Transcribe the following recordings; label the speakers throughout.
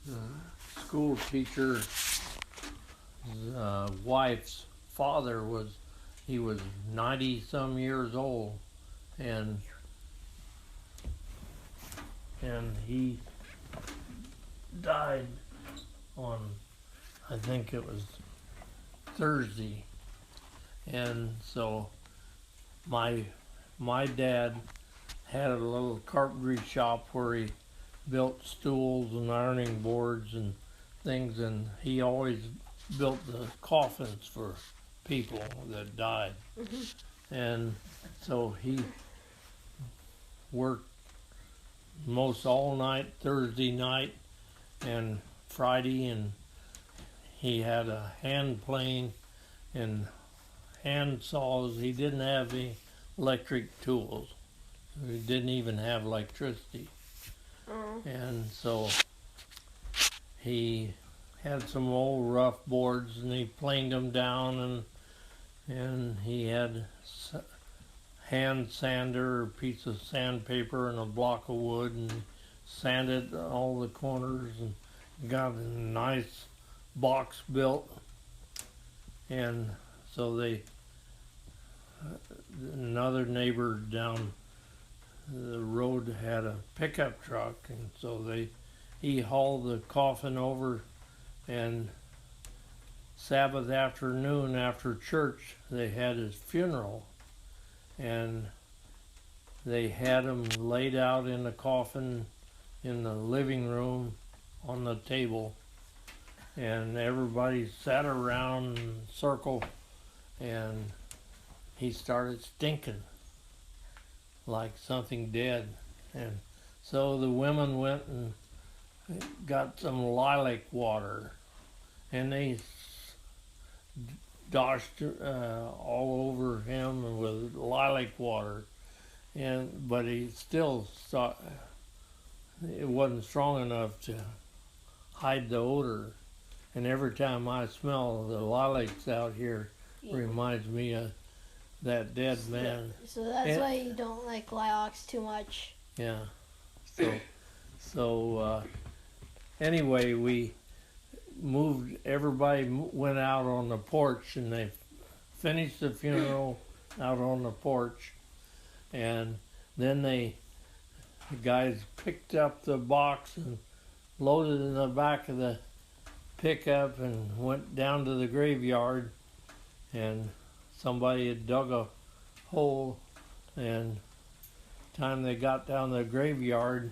Speaker 1: The school teacher's wife's father he was 90 some years old, and he died on, I think it was Thursday. And so my dad had a little carpentry shop where he built stools and ironing boards and things, and he always built the coffins for people that died. Mm-hmm. And so he worked most all night Thursday night and Friday, and he had a hand plane and hand saws. He didn't have any electric tools. He didn't even have electricity. And so he had some old rough boards, and he planed them down, and he had hand sander, a piece of sandpaper and a block of wood, and sanded all the corners and got a nice box built. And so another neighbor down the road had a pickup truck, and so he hauled the coffin over, and Sabbath afternoon after church they had his funeral, and they had him laid out in the coffin in the living room on the table, and everybody sat around in a circle, and he started stinking like something dead. And so the women went and got some lilac water, and they doshed all over him with lilac water, but he still thought it wasn't strong enough to hide the odor. And every time I smell the lilacs out here, reminds me of that dead man.
Speaker 2: So that's why you don't like lilacs too much.
Speaker 1: Yeah. So anyway, we moved. Everybody went out on the porch, and they finished the funeral out on the porch, and then the guys picked up the box and loaded it in the back of the pickup and went down to the graveyard, and somebody had dug a hole, and time they got down the graveyard,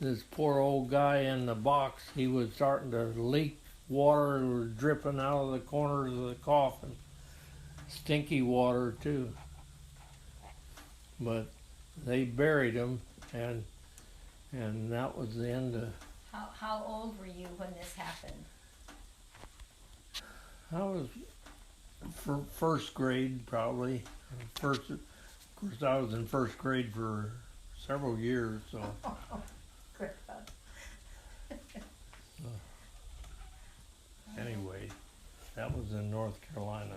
Speaker 1: this poor old guy in the box, he was starting to leak. Water was dripping out of the corners of the coffin. Stinky water too. But they buried him, and that was the end of.
Speaker 3: How old were you when this happened?
Speaker 1: I was first grade, probably. Of course, I was in first grade for several years, so. Anyway, that was in North Carolina.